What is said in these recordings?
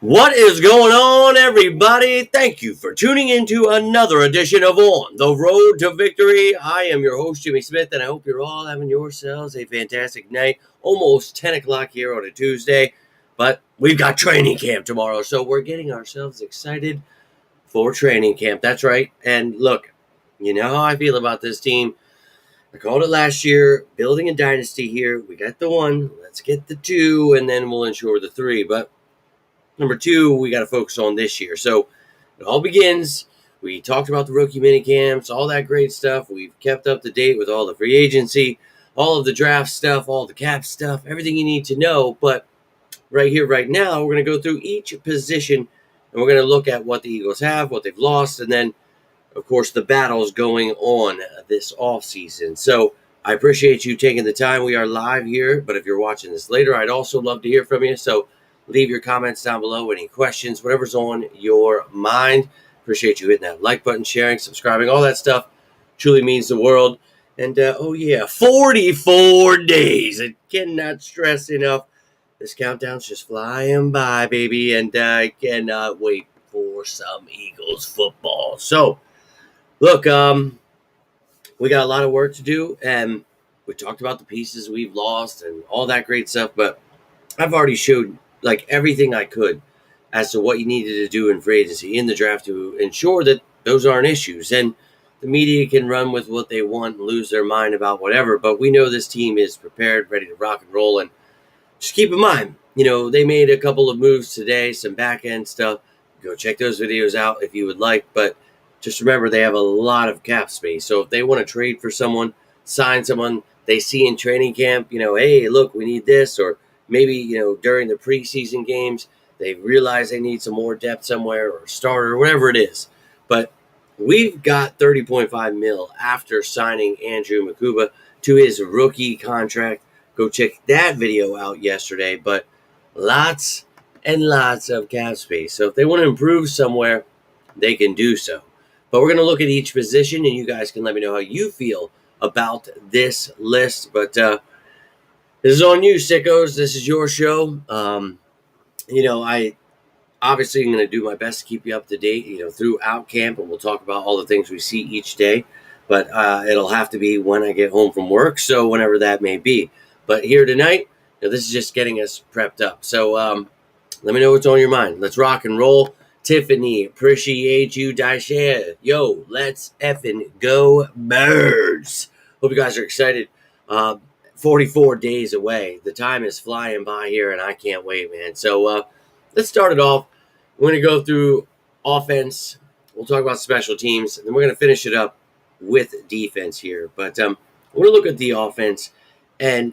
What is going on, everybody? Thank you for tuning into another edition of On the Road to Victory. I am your host, Jimmy Smith, and I hope you're all having yourselves a fantastic night. Almost 10 o'clock here on a Tuesday, but we've got training camp tomorrow, so we're getting ourselves excited for training camp. That's right. And look, you know how I feel about this team. I called it last year, building a dynasty here. We got the one, let's get the two, and then we'll ensure the three. But number two, we got to focus on this year. So it all begins. We talked about the rookie mini camps, all that great stuff. We've kept up to date with all the free agency, all of the draft stuff, all the cap stuff, everything you need to know. But right here, right now, we're going to go through each position and we're going to look at what the Eagles have, what they've lost, and then, of course, the battles going on this offseason. So I appreciate you taking the time. We are live here, but if you're watching this later, I'd also love to hear from you. So leave your comments down below, any questions, whatever's on your mind. Appreciate you hitting that like button, sharing, subscribing, all that stuff. Truly means the world. And, 44 days. I cannot stress enough. This countdown's just flying by, baby. And I cannot wait for some Eagles football. So, look, we got a lot of work to do. And we talked about the pieces we've lost and all that great stuff. But I've already showed everything I could as to what you needed to do in free agency in the draft to ensure that those aren't issues. And the media can run with what they want and lose their mind about whatever, but we know this team is prepared, ready to rock and roll. And just keep in mind, they made a couple of moves today, some back end stuff. Go check those videos out if you would like, but just remember they have a lot of cap space. So if they want to trade for someone, sign someone they see in training camp, hey, look, we need this, or maybe, during the preseason games, they realize they need some more depth somewhere or a starter or whatever it is. But we've got $30.5 million after signing Andrew Mukuba to his rookie contract. Go check that video out yesterday. But lots and lots of cap space. So if they want to improve somewhere, they can do so. But we're going to look at each position, and you guys can let me know how you feel about this list. But this is on you, sickos. This is your show. I obviously am going to do my best to keep you up to date, throughout camp, and we'll talk about all the things we see each day. But it'll have to be when I get home from work, so whenever that may be. But here tonight, this is just getting us prepped up. So let me know what's on your mind. Let's rock and roll. Tiffany, appreciate you, Daisha. Yo, let's effing go Birds. Hope you guys are excited. 44 days away. The time is flying by here, and I can't wait, man. So let's start it off. We're going to go through offense. We'll talk about special teams, and then we're going to finish it up with defense here. But we're going to look at the offense. And,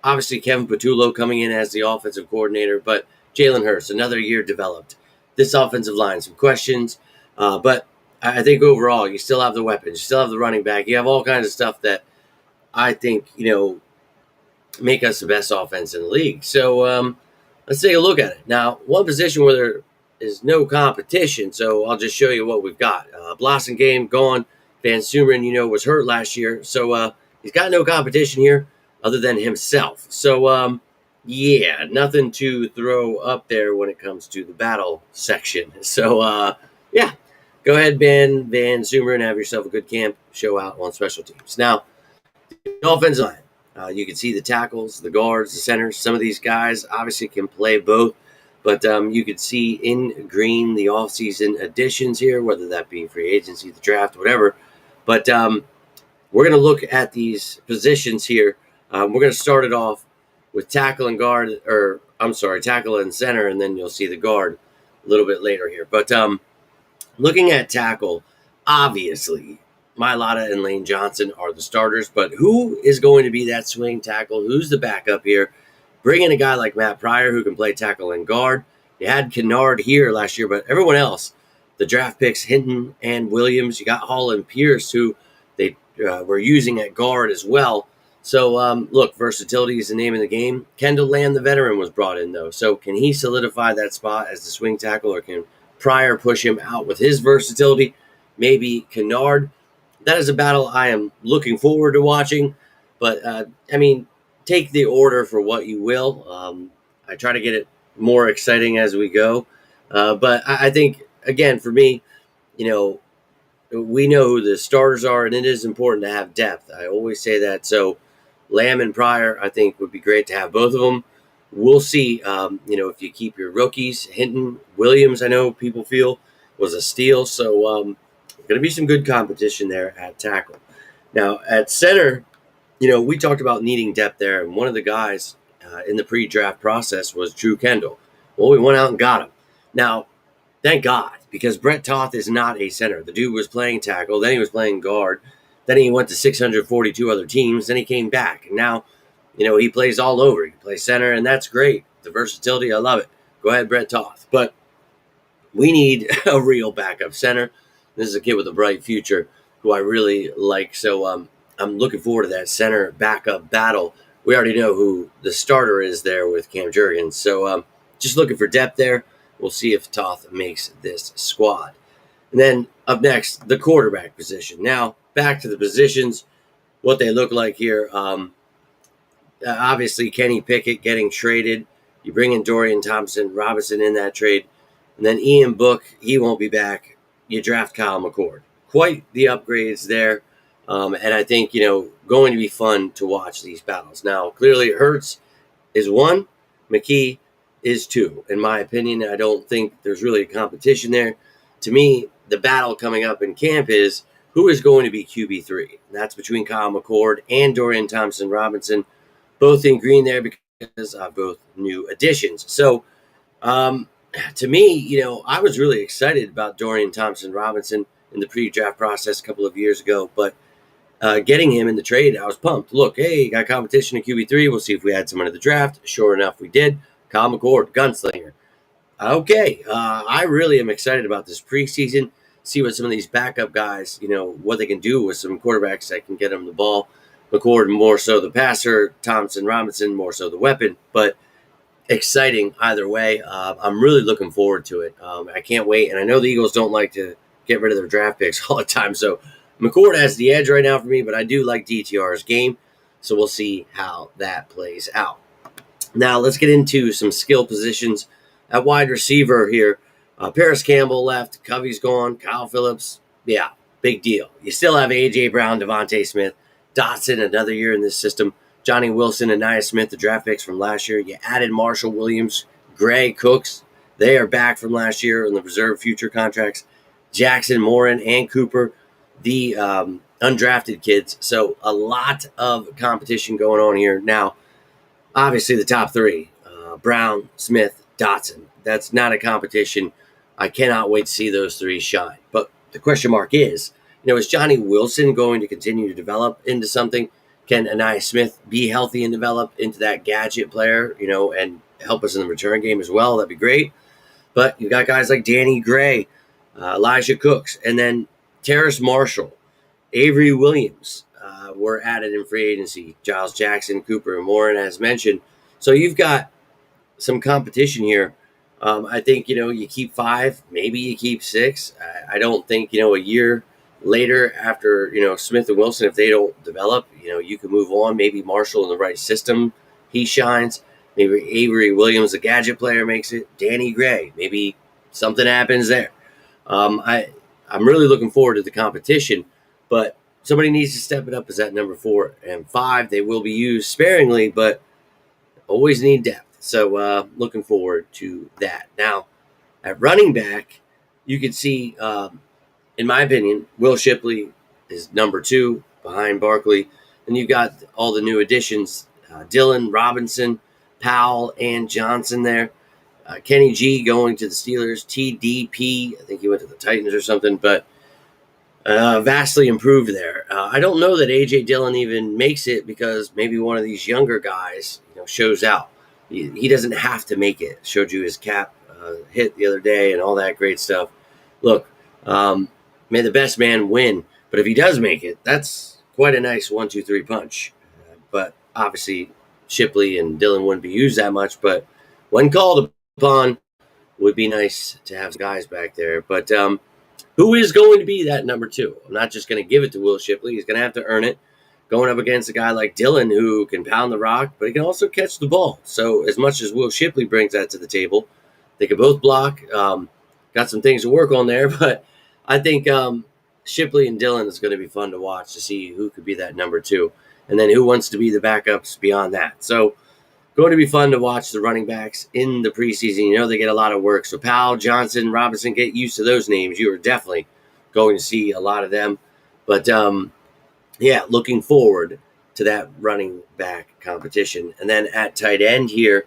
obviously Kevin Patullo coming in as the offensive coordinator, but Jalen Hurts, another year developed. This offensive line, some questions. But I think overall, you still have the weapons. You still have the running back. You have all kinds of stuff that I think, make us the best offense in the league. So let's take a look at it. Now, one position where there is no competition, so I'll just show you what we've got. Blossom game gone. Van Sumeren, was hurt last year. So he's got no competition here other than himself. So, nothing to throw up there when it comes to the battle section. So, go ahead, Van Sumeren, and have yourself a good camp. Show out on special teams. Now, the offensive line. You can see the tackles, the guards, the centers. Some of these guys obviously can play both. But you can see in green the offseason additions here, whether that be free agency, the draft, whatever. But we're going to look at these positions here. We're going to start it off with tackle and tackle and center, and then you'll see the guard a little bit later here. But looking at tackle, obviously, Mailata and Lane Johnson are the starters, but who is going to be that swing tackle? Who's the backup here? Bring in a guy like Matt Pryor who can play tackle and guard. You had Kennard here last year, but everyone else, the draft picks, Hinton and Williams, you got Hall and Pierce, who they were using at guard as well. So, look, versatility is the name of the game. Kendall Land, the veteran, was brought in, though. So can he solidify that spot as the swing tackle, or can Pryor push him out with his versatility? Maybe Kennard. That is a battle I am looking forward to watching. But, take the order for what you will. I try to get it more exciting as we go. But I think, again, for me, you know, we know who the starters are, and it is important to have depth. I always say that. So Lamb and Pryor, I think, would be great to have both of them. We'll see. If you keep your rookies, Hinton, Williams, I know people feel was a steal. So going to be some good competition there at tackle. Now at center, we talked about needing depth there, and one of the guys in the pre-draft process was Drew Kendall. Well, we went out and got him. Now, thank God, because Brett Toth is not a center. The dude was playing tackle, then he was playing guard, then he went to 642 other teams, then he came back, and now, he plays all over. He plays center, and that's great. The versatility, I love it. Go ahead, Brett Toth. But we need a real backup center. This is a kid with a bright future who I really like. So I'm looking forward to that center backup battle. We already know who the starter is there with Cam Jurgens. So just looking for depth there. We'll see if Toth makes this squad. And then up next, the quarterback position. Now, back to the positions, what they look like here. Obviously, Kenny Pickett getting traded. You bring in Dorian Thompson-Robinson in that trade. And then Ian Book, he won't be back. You draft Kyle McCord. Quite the upgrades there. And I think, going to be fun to watch these battles. Now, clearly, Hurts is 1. McKee is 2. In my opinion, I don't think there's really a competition there. To me, the battle coming up in camp is who is going to be QB3. And that's between Kyle McCord and Dorian Thompson-Robinson, both in green there because of both new additions. So, to me, I was really excited about Dorian Thompson-Robinson in the pre-draft process a couple of years ago, but getting him in the trade, I was pumped. Look, hey, got competition in QB3. We'll see if we had someone in the draft. Sure enough, we did. Kyle McCord, gunslinger. Okay, I really am excited about this preseason. See what some of these backup guys, what they can do with some quarterbacks that can get them the ball. McCord more so the passer, Thompson-Robinson more so the weapon, but exciting either way. I'm really looking forward to it. I can't wait, and I know the Eagles don't like to get rid of their draft picks all the time, so McCord has the edge right now for me, but I do like DTR's game, so we'll see how that plays out. Now, let's get into some skill positions. At wide receiver here, Paris Campbell left, Covey's gone, Kyle Phillips, yeah, big deal. You still have A.J. Brown, Devontae Smith, Dotson, another year in this system, Johnny Wilson and Nia Smith, the draft picks from last year. You added Marshall Williams, Gray, Cooks. They are back from last year on the reserve future contracts. Jackson, Morin, and Cooper, the undrafted kids. So a lot of competition going on here. Now, obviously the top 3, Brown, Smith, Dotson. That's not a competition. I cannot wait to see those 3 shine. But the question mark is Johnny Wilson going to continue to develop into something? Can Ania Smith be healthy and develop into that gadget player, and help us in the return game as well? That'd be great. But you've got guys like Danny Gray, Elijah Cooks, and then Terrace Marshall, Avery Williams were added in free agency. Giles Jackson, Cooper, and Morin, as mentioned. So you've got some competition here. I think, you keep 5, maybe you keep 6. I don't think, a year later after, Smith and Wilson, if they don't develop, you can move on. Maybe Marshall in the right system, he shines. Maybe Avery Williams, a gadget player, makes it. Danny Gray, maybe something happens there. I'm really looking forward to the competition, but somebody needs to step it up as that number 4 and 5. They will be used sparingly, but always need depth. So looking forward to that. Now, at running back, you can see, in my opinion, Will Shipley is number 2 behind Barkley. And you've got all the new additions, Dillon, Robinson, Powell, and Johnson there. Kenny G going to the Steelers. TDP, I think he went to the Titans or something, but vastly improved there. I don't know that A.J. Dillon even makes it because maybe one of these younger guys shows out. He doesn't have to make it. Showed you his cap hit the other day and all that great stuff. Look, may the best man win, but if he does make it, that's quite a nice 1-2-3 punch. But obviously, Shipley and Dillon wouldn't be used that much, but when called upon, would be nice to have guys back there. But who is going to be that number 2? I'm not just going to give it to Will Shipley. He's going to have to earn it. going up against a guy like Dylan who can pound the rock, but he can also catch the ball. So as much as Will Shipley brings that to the table, they can both block. Got some things to work on there, but I think Shipley and Dylan is going to be fun to watch to see who could be that number 2, and then who wants to be the backups beyond that. So going to be fun to watch the running backs in the preseason. You know they get a lot of work. So Powell, Johnson, Robinson, get used to those names. You are definitely going to see a lot of them. But yeah, looking forward to that running back competition. And then at tight end here,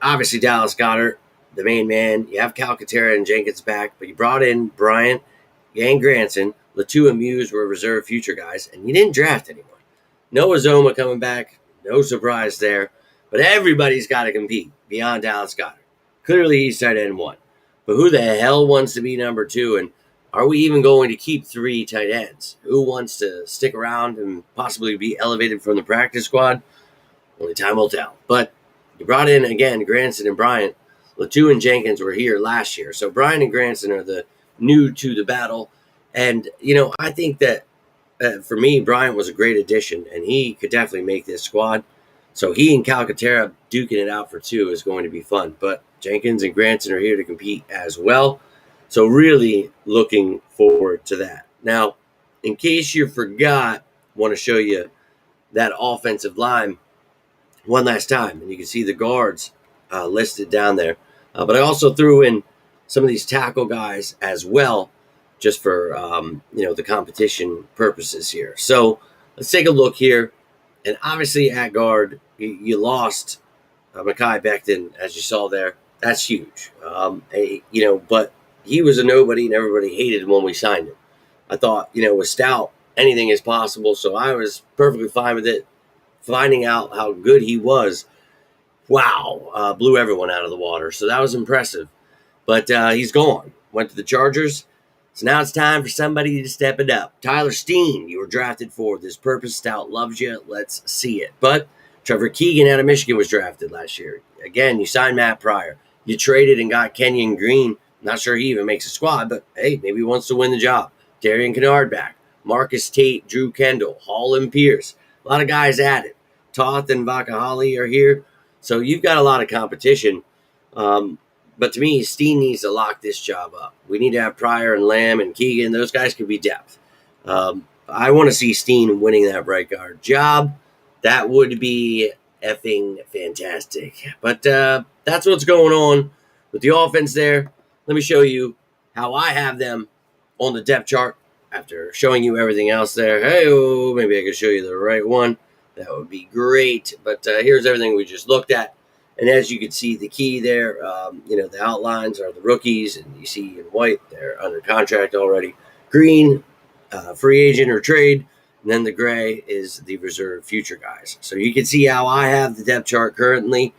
obviously Dallas Goedert, the main man. You have Calcaterra and Jenkins back, but you brought in Bryant and Granson. Latou and Muse were reserve future guys, and you didn't draft anyone. No Azoma coming back. No surprise there. But everybody's got to compete beyond Dallas Goedert. Clearly, he's tight end 1. But who the hell wants to be number 2? And are we even going to keep 3 tight ends? Who wants to stick around and possibly be elevated from the practice squad? Only time will tell. But you brought in, again, Granson and Bryant. Latou and Jenkins were here last year. So Bryant and Granson are the new to the battle. And, I think that for me, Bryant was a great addition, and he could definitely make this squad. So he and Calcaterra duking it out for 2 is going to be fun. But Jenkins and Granson are here to compete as well. So really looking forward to that. Now, in case you forgot, I want to show you that offensive line one last time. And you can see the guards listed down there. But I also threw in some of these tackle guys as well, just for, the competition purposes here. So let's take a look here. And obviously at guard, you lost Mekhi Becton, as you saw there. That's huge. But he was a nobody, and everybody hated him when we signed him. I thought, with Stout, anything is possible, so I was perfectly fine with it. Finding out how good he was, wow, blew everyone out of the water. So that was impressive. But he's gone. Went to the Chargers. So now it's time for somebody to step it up. Tyler Steen, you were drafted for this purpose. Stout loves you. Let's see it. But Trevor Keegan out of Michigan was drafted last year. Again, you signed Matt Pryor. You traded and got Kenyon Green. Not sure he even makes a squad, but hey, maybe he wants to win the job. Darian Kennard back. Marcus Tate, Drew Kendall, Hall and Pierce. A lot of guys added. Toth and Vakahali are here. So you've got a lot of competition. But to me, Steen needs to lock this job up. We need to have Pryor and Lamb and Keegan. Those guys could be depth. I want to see Steen winning that right guard job. That would be effing fantastic. But that's what's going on with the offense there. Let me show you how I have them on the depth chart after showing you everything else there. Hey, maybe I can show you the right one. That would be great. But here's everything we just looked at. And as you can see, the key there, the outlines are the rookies. And you see in white, they're under contract already. Green, free agent or trade. And then the gray is the reserve future guys. So you can see how I have the depth chart currently.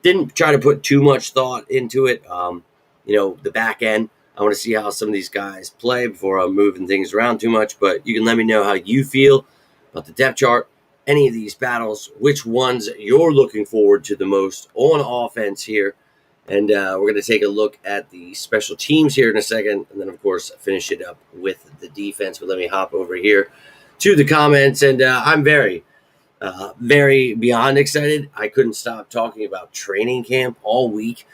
Didn't try to put too much thought into it. The back end, I want to see how some of these guys play before I'm moving things around too much. But you can let me know how you feel about the depth chart, any of these battles, which ones you're looking forward to the most on offense here. And we're going to take a look at the special teams here in a second. And then, of course, finish it up with the defense. But let me hop over here to the comments. And I'm very beyond excited. I couldn't stop talking about training camp all week.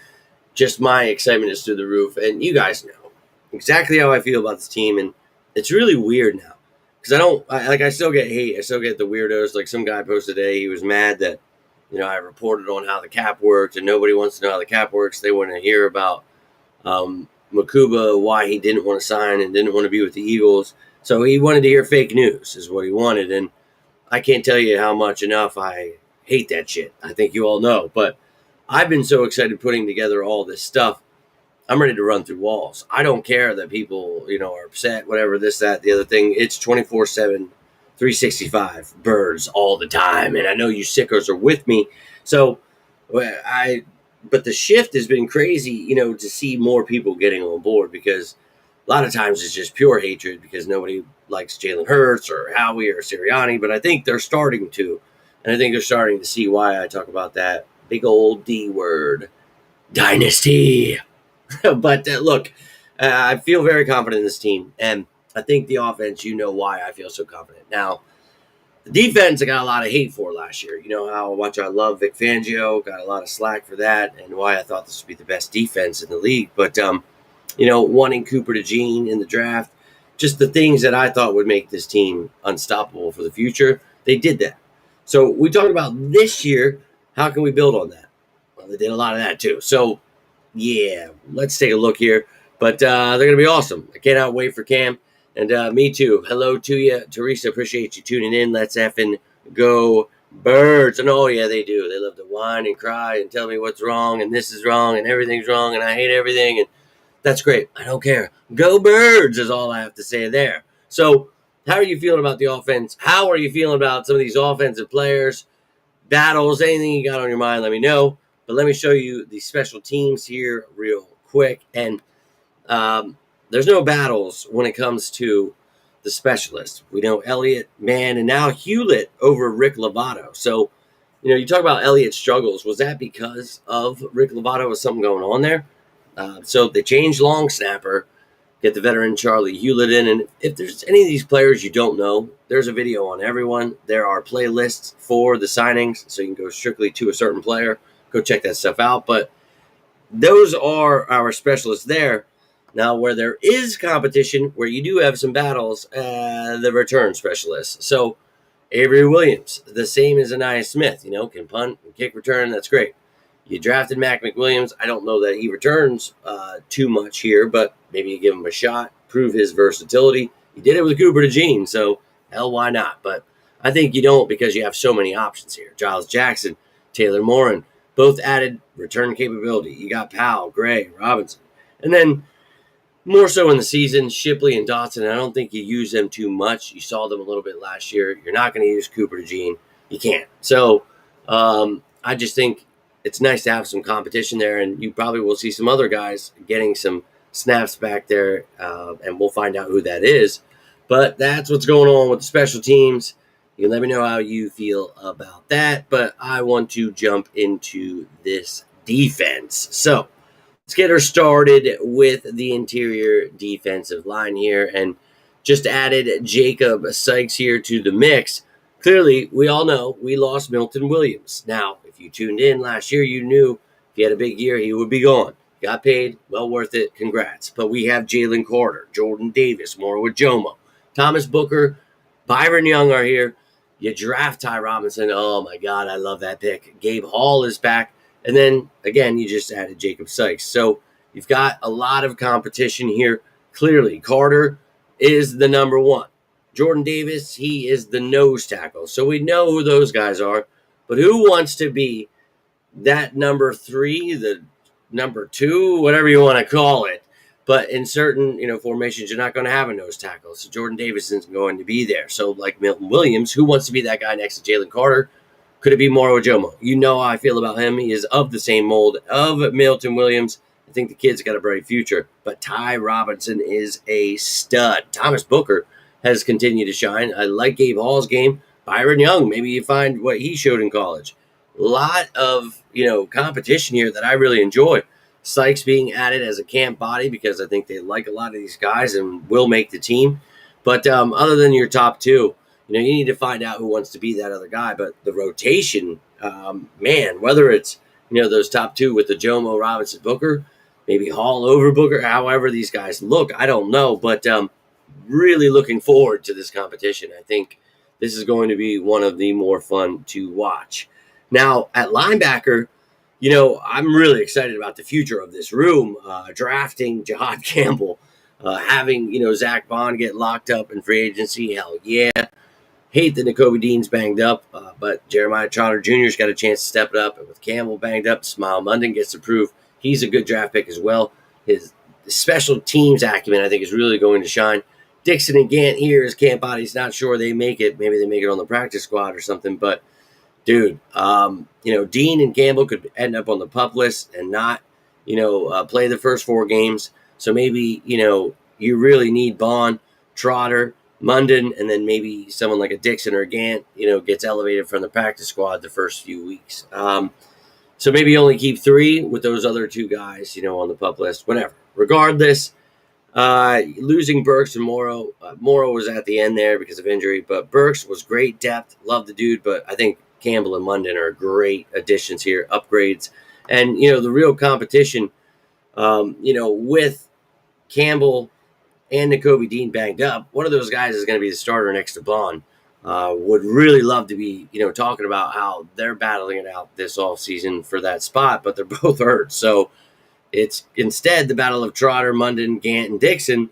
Just my excitement is through the roof. And you guys know exactly how I feel about this team. And it's really weird now. Because I still get hate. I still get the weirdos. Like some guy posted today, he was mad that, I reported on how the cap worked, and nobody wants to know how the cap works. They want to hear about Makuba, why he didn't want to sign and didn't want to be with the Eagles. So he wanted to hear fake news is what he wanted. And I can't tell you how much enough I hate that shit. I think you all know. But I've been so excited putting together all this stuff. I'm ready to run through walls. I don't care that people, are upset, whatever, this, that, the other thing. It's 24/7, 365 birds all the time. And I know you sickos are with me. So but the shift has been crazy, to see more people getting on board, because a lot of times it's just pure hatred because nobody likes Jalen Hurts or Howie or Sirianni. But I think they're starting to. And I think they're starting to see why I talk about that big old D word, dynasty. But look, I feel very confident in this team, and I think the offense, why I feel so confident. Now, The defense I got a lot of hate for last year. You know how much I love Vic Fangio, got a lot of slack for that, and why I thought this would be the best defense in the league. But, wanting Cooper DeJean in the draft, just the things that I thought would make this team unstoppable for the future, they did that. So we talked about this year, how can we build on that? Well, they did a lot of that too. So, yeah, let's take a look here. But they're going to be awesome. I cannot wait for Cam. And me too. Hello to you, Teresa. Appreciate you tuning in. Let's effing go Birds. And oh, yeah, they do. They love to whine and cry and tell me what's wrong and this is wrong and everything's wrong and I hate everything. And that's great. I don't care. Go Birds is all I have to say there. So how are you feeling about the offense? How are you feeling about some of these offensive players, battles, anything you got on your mind? Let me know. But let me show you the special teams here real quick. And there's no battles when it comes to the specialists. We know Elliott, Mann, and now Hewlett over Rick Lovato. So, you talk about Elliott's struggles. Was that because of Rick Lovato? Was something going on there? So they changed long snapper, get the veteran Charlie Hewlett in. And if there's any of these players you don't know, there's a video on everyone. There are playlists for the signings, so you can go strictly to a certain player. Go check that stuff out. But those are our specialists there. Now, where there is competition, where you do have some battles, the return specialists. So, Avery Williams, the same as Anaya Smith, can punt and kick return. That's great. You drafted Mac McWilliams. I don't know that he returns too much here, but maybe you give him a shot, prove his versatility. You did it with Cooper DeJean, so hell, why not? But I think you don't because you have so many options here. Giles Jackson, Taylor Morin, both added return capability. You got Powell, Gray, Robinson. And then more so in the season, Shipley and Dotson, I don't think you use them too much. You saw them a little bit last year. You're not going to use Cooper DeJean. You can't. So I just think it's nice to have some competition there, and you probably will see some other guys getting some snaps back there, and we'll find out who that is. But that's what's going on with the special teams. You can let me know how you feel about that, but I want to jump into this defense. So let's get her started with the interior defensive line here, and just added Jacob Sykes here to the mix. Clearly, we all know we lost Milton Williams. Now, if you tuned in last year, you knew if he had a big year, he would be gone. Got paid, well worth it, congrats. But we have Jalen Carter, Jordan Davis, Moro Jomo, Thomas Booker, Byron Young are here. You draft Ty Robinson. Oh, my God, I love that pick. Gabe Hall is back. And then, again, you just added Jacob Sykes. So you've got a lot of competition here. Clearly, Carter is the number one. Jordan Davis, he is the nose tackle. So we know who those guys are. But who wants to be that number 3, the number 2, whatever you want to call it? But in certain, formations, you're not going to have a nose tackle. So Jordan Davis isn't going to be there. So like Milton Williams, who wants to be that guy next to Jalen Carter? Could it be Moro Jomo? You know how I feel about him. He is of the same mold of Milton Williams. I think the kid's got a bright future. But Ty Robinson is a stud. Thomas Booker has continued to shine. I like Gabe Hall's game. Byron Young, maybe you find what he showed in college. A lot of, competition here that I really enjoy. Sykes being added as a camp body because I think they like a lot of these guys and will make the team. But other than your top 2, you need to find out who wants to be that other guy. But the rotation, whether it's, those top 2 with the Jomo, Robinson, Booker, maybe Hall over Booker, however these guys look, I don't know. But really looking forward to this competition. I think this is going to be one of the more fun to watch. Now, at linebacker, I'm really excited about the future of this room. Drafting Jihad Campbell, having, Zach Bond get locked up in free agency. Hell yeah. Hate that Nakobe Dean's banged up, but Jeremiah Trotter Jr.'s got a chance to step it up. And with Campbell banged up, Smile Munden gets to prove he's a good draft pick as well. His special teams acumen, I think, is really going to shine. Dixon and Gant here as camp bodies. Not sure they make it. Maybe they make it on the practice squad or something. But, dude, Dean and Campbell could end up on the PUP list and not, play the first 4 games. So maybe, you really need Bond, Trotter, Munden, and then maybe someone like a Dixon or a Gant, gets elevated from the practice squad the first few weeks. So maybe only keep 3 with those other 2 guys, on the PUP list, whatever. Regardless, Losing Burks and Morrow. Morrow was at the end there because of injury, but Burks was great depth. Love the dude, but I think Campbell and Munden are great additions here, upgrades. And, the real competition, with Campbell and Nakobe Dean banged up, one of those guys is going to be the starter next to Bond. Would really love to be, talking about how they're battling it out this offseason for that spot, but they're both hurt. So it's instead the battle of Trotter, Munden, Gant, and Dixon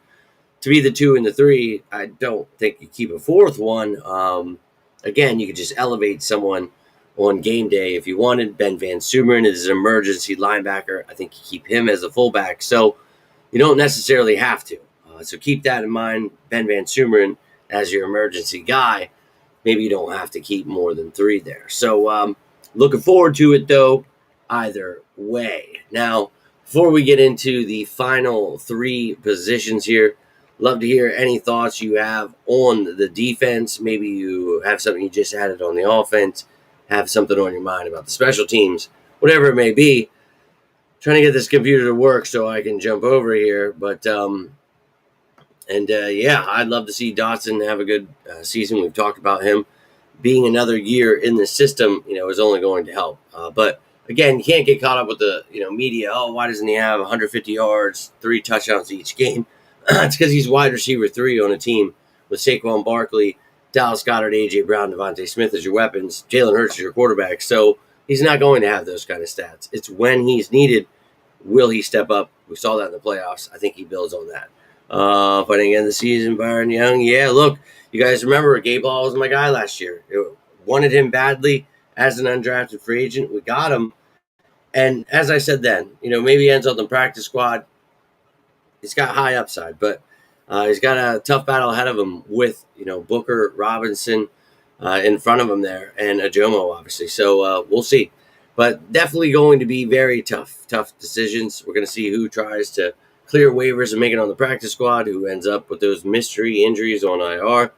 to be the 2 and the 3. I don't think you keep a fourth one. Again, you could just elevate someone on game day if you wanted. Ben Van Sumeren is an emergency linebacker. I think you keep him as a fullback. So you don't necessarily have to. So keep that in mind. Ben Van Sumeren as your emergency guy. Maybe you don't have to keep more than 3 there. So looking forward to it, though, either way. Now, before we get into the final 3 positions here, love to hear any thoughts you have on the defense. Maybe you have something you just added on the offense, have something on your mind about the special teams, whatever it may be. Trying to get this computer to work so I can jump over here. But, I'd love to see Dotson have a good season. We've talked about him being another year in the system, is only going to help. But again, you can't get caught up with the, media. Oh, why doesn't he have 150 yards, 3 touchdowns each game? It's because he's wide receiver 3 on a team with Saquon Barkley, Dallas Goedert, A.J. Brown, Devontae Smith as your weapons, Jalen Hurts as your quarterback. So he's not going to have those kind of stats. It's when he's needed, will he step up? We saw that in the playoffs. I think he builds on that. Fighting again the season, Byron Young. Yeah, look, you guys remember Gabe Ball was my guy last year. Wanted him badly as an undrafted free agent. We got him. And as I said then, maybe he ends up in the practice squad. He's got high upside, but he's got a tough battle ahead of him with, Booker, Robinson in front of him there, and Ajomo, obviously. So we'll see. But definitely going to be very tough decisions. We're going to see who tries to clear waivers and make it on the practice squad, who ends up with those mystery injuries on IR.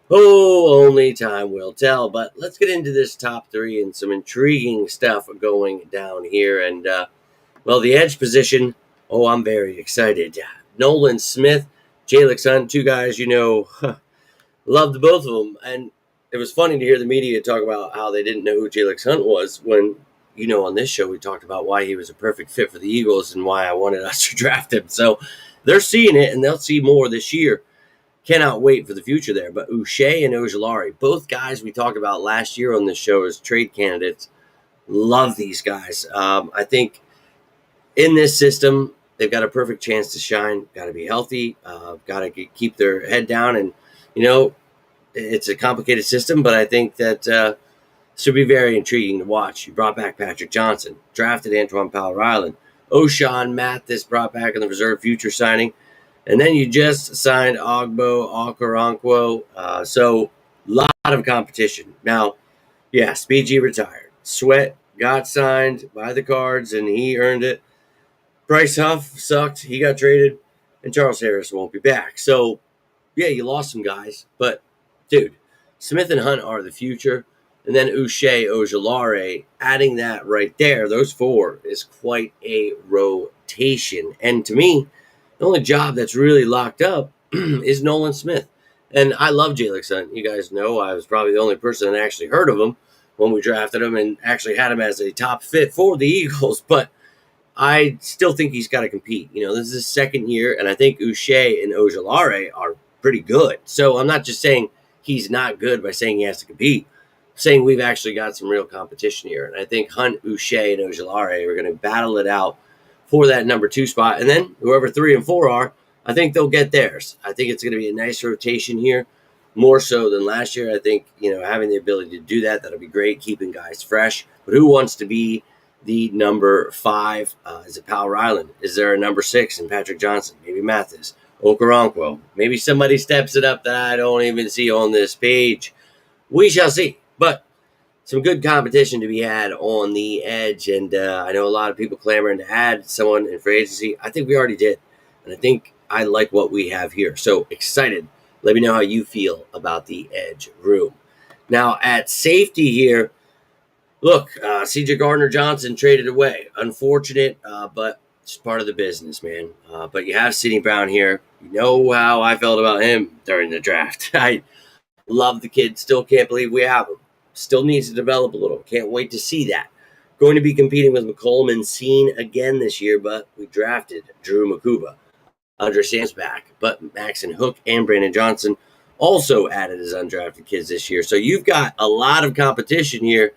Oh, only time will tell. But let's get into this top 3 and some intriguing stuff going down here. And, the edge position, I'm very excited. Nolan Smith, Jalen Hunt, 2 guys, loved both of them. And it was funny to hear the media talk about how they didn't know who Jalen Hunt was when, on this show we talked about why he was a perfect fit for the Eagles and why I wanted us to draft him. So they're seeing it, and they'll see more this year. Cannot wait for the future there. But Uche and Ojulari, both guys we talked about last year on this show as trade candidates, love these guys. I think in this system, they've got a perfect chance to shine. Got to be healthy. Got to keep their head down. And, it's a complicated system, but I think that should be very intriguing to watch. You brought back Patrick Johnson, drafted Antoine Powell-Ryland. O'Shawn Mathis brought back in the reserve future signing. And then you just signed Ogbo Okoronkwo. So a lot of competition. Now, yeah, Speedy retired. Sweat got signed by the Cards, and he earned it. Bryce Huff sucked. He got traded. And Charles Harris won't be back. So, yeah, you lost some guys. But, dude, Smith and Hunt are the future. And then Uche, Ojulari, adding that right there, those 4 is quite a rotation. And to me, the only job that's really locked up is Nolan Smith. And I love Jalen Hunt. You guys know I was probably the only person that actually heard of him when we drafted him and actually had him as a top fit for the Eagles. But I still think he's got to compete. This is his second year, and I think Uche and Ojulari are pretty good. So I'm not just saying he's not good by saying he has to compete. I'm saying we've actually got some real competition here. And I think Hunt, Uche, and Ojulari are going to battle it out for that number 2 spot. And then whoever 3 and 4 are, I think they'll get theirs. I think it's going to be a nice rotation here, more so than last year. I think, having the ability to do that, that'll be great, keeping guys fresh. But who wants to be the number 5? Is it Powell-Ryland? Is there a number 6 in Patrick Johnson? Maybe Mathis, Okoronkwo. Maybe somebody steps it up that I don't even see on this page. We shall see. But some good competition to be had on the edge. And I know a lot of people clamoring to add someone in free agency. I think we already did. And I think I like what we have here. So excited. Let me know how you feel about the edge room. Now at safety here, look, C.J. Gardner-Johnson traded away. Unfortunate, but It's part of the business, man. But you have Sidney Brown here. You know how I felt about him during the draft. I love the kid. Still can't believe we have him. Still needs to develop a little. Can't wait to see that. Going to be competing with McCollum and Scene again this year, but we drafted Drew Makuba. Andre Sam's back, but Maxon Hook and Brandon Johnson also added as undrafted kids this year. So you've got a lot of competition here,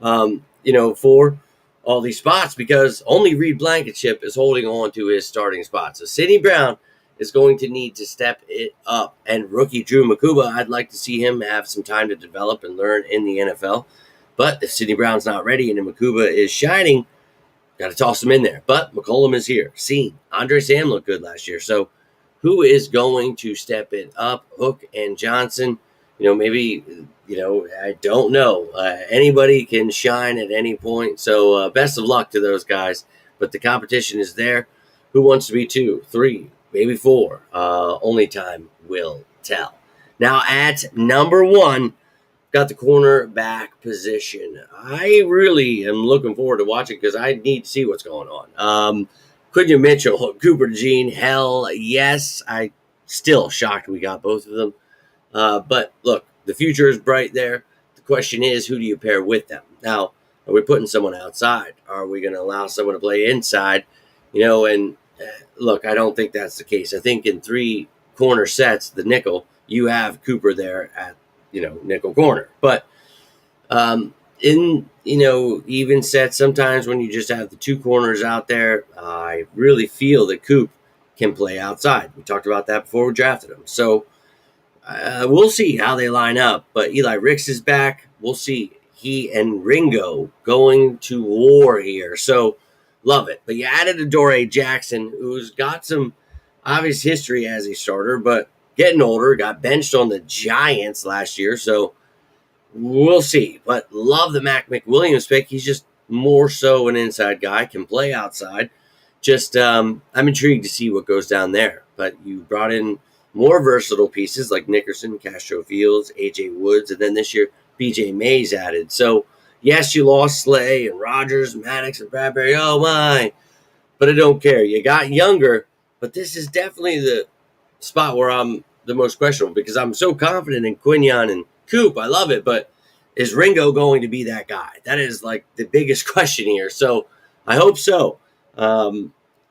for all these spots because only Reed Blankenship is holding on to his starting spot. So Sidney Brown is going to need to step it up. And rookie Drew Makuba, I'd like to see him have some time to develop and learn in the NFL. But if Sidney Brown's not ready and Makuba is shining, got to toss him in there. But McCollum is here. Seen. Andre Sam looked good last year. So who is going to step it up? Hook and Johnson. Maybe, I don't know. Anybody can shine at any point. So best of luck to those guys. But the competition is there. Who wants to be 2, 3, maybe 4? Only time will tell. Now at number 1, got the cornerback position. I really am looking forward to watching because I need to see what's going on. Quinyon Mitchell, Cooper DeJean, hell yes. I still shocked we got both of them. But look, the future is bright there. The question is, who do you pair with them? Now, are we putting someone outside? Are we going to allow someone to play inside? Look, I don't think that's the case. I think in 3 corner sets, the nickel, you have Cooper there at nickel corner. But in even sets, sometimes when you just have the 2 corners out there, I really feel that Coop can play outside. We talked about that before we drafted him. So we'll see how they line up. But Eli Ricks is back. We'll see. He and Ringo going to war here. So love it. But you added Adoree Jackson, who's got some obvious history as a starter, but getting older, got benched on the Giants last year, so we'll see. But love the Mac McWilliams pick. He's just more so an inside guy, can play outside. Just I'm intrigued to see what goes down there. But you brought in more versatile pieces like Nickerson, Castro Fields, A.J. Woods, and then this year B.J. Mays added. So, yes, you lost Slay and Rogers, Maddox, and Bradbury. Oh, my. But I don't care. You got younger, but this is definitely the spot where I'm the most questionable because I'm so confident in Quinyon and Coop. I love it, but is Ringo going to be that guy? That is like the biggest question here. So I hope so.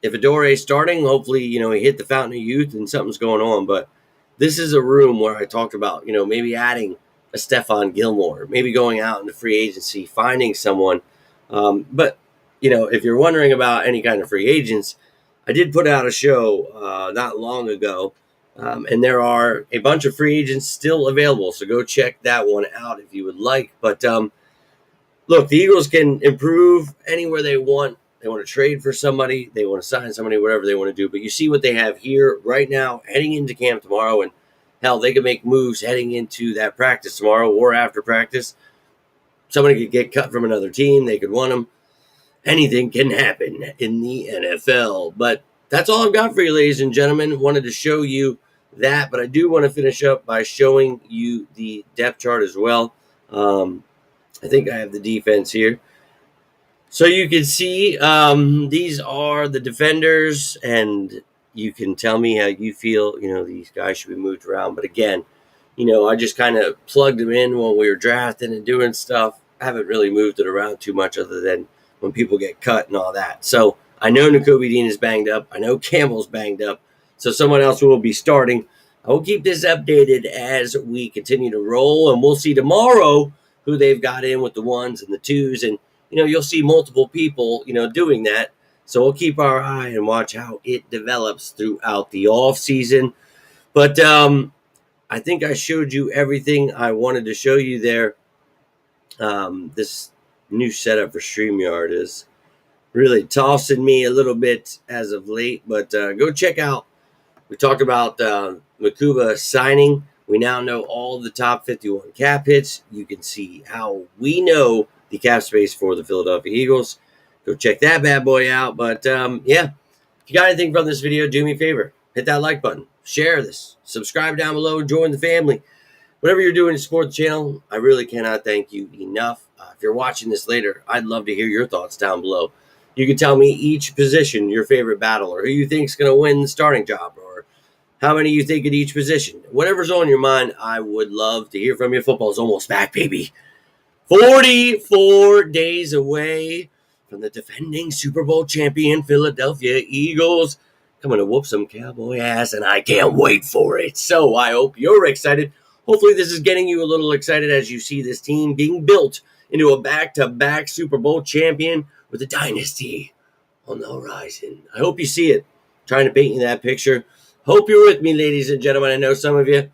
If Adoree is starting, hopefully, he hit the fountain of youth and something's going on. But this is a room where I talked about, maybe adding a Stephon Gilmore, maybe going out into free agency, finding someone. But, if you're wondering about any kind of free agents, I did put out a show not long ago, and there are a bunch of free agents still available. So go check that one out if you would like. But look, the Eagles can improve anywhere they want. They want to trade for somebody. They want to sign somebody, whatever they want to do. But you see what they have here right now, heading into camp tomorrow. And hell, they can make moves heading into that practice tomorrow or after practice. Somebody could get cut from another team. They could want them. Anything can happen in the NFL. But that's all I've got for you, ladies and gentlemen. Wanted to show you that, but I do want to finish up by showing you the depth chart as well. I think I have the defense here. So you can see these are the defenders, and you can tell me how you feel, these guys should be moved around. But again, I just kind of plugged them in when we were drafting and doing stuff. I haven't really moved it around too much other than when people get cut and all that. So I know Nakobe Dean is banged up. I know Campbell's banged up. So someone else will be starting. I will keep this updated as we continue to roll, and we'll see tomorrow who they've got in with the 1s and the 2s. And, you'll see multiple people, doing that. So we'll keep our eye and watch how it develops throughout the off season. But I think I showed you everything I wanted to show you there. This new setup for StreamYard is really tossing me a little bit as of late. But go check out. We talked about Makuba signing. We now know all the top 51 cap hits. You can see how we know the cap space for the Philadelphia Eagles. Go check that bad boy out. But, if you got anything from this video, do me a favor. Hit that like button. Share this. Subscribe down below. Join the family. Whatever you're doing to support the channel, I really cannot thank you enough. If you're watching this later, I'd love to hear your thoughts down below. You can tell me each position, your favorite battle, or who you think's going to win the starting job, or how many you think at each position. Whatever's on your mind, I would love to hear from you. Football's almost back, baby. 44 days away from the defending Super Bowl champion Philadelphia Eagles coming to whoop some Cowboy ass, and I can't wait for it. So I hope you're excited. Hopefully this is getting you a little excited as you see this team being built into a back-to-back Super Bowl champion with a dynasty on the horizon. I hope you see it. I'm trying to paint you that picture. Hope you're with me, ladies and gentlemen. I know some of you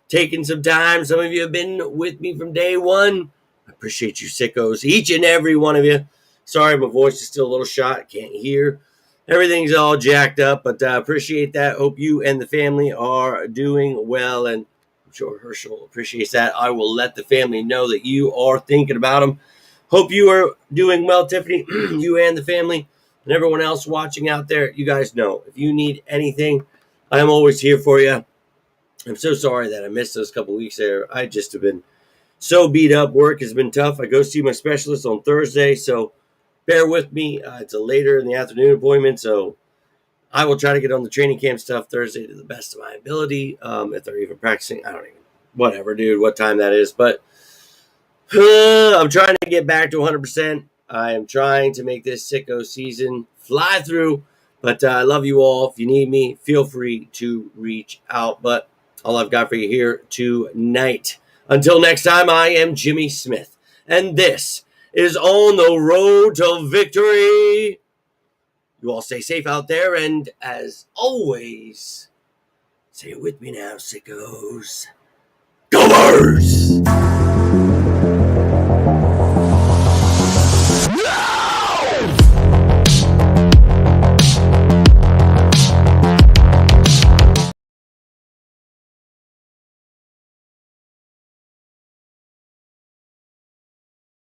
taking some time. Some of you have been with me from day one. I appreciate you sickos, each and every one of you. Sorry, my voice is still a little shot. Can't hear. Everything's all jacked up, but I appreciate that. Hope you and the family are doing well, and I'm sure Herschel appreciates that. I will let the family know that you are thinking about them. Hope you are doing well, Tiffany, you and the family, and everyone else watching out there. You guys know, if you need anything, I am always here for you. I'm so sorry that I missed those couple weeks there. I just have been so beat up. Work has been tough. I go see my specialist on Thursday, so bear with me. It's a later in the afternoon appointment, so I will try to get on the training camp stuff Thursday to the best of my ability. If they're even practicing, I don't even, whatever, dude, what time that is. But I'm trying to get back to 100%. I am trying to make this sicko season fly through, but I love you all. If you need me, feel free to reach out. But all I've got for you here tonight. Until next time, I am Jimmy Smith, and this is On the Road to Victory. You all stay safe out there, and as always, say it with me now, sickos. Go Birds!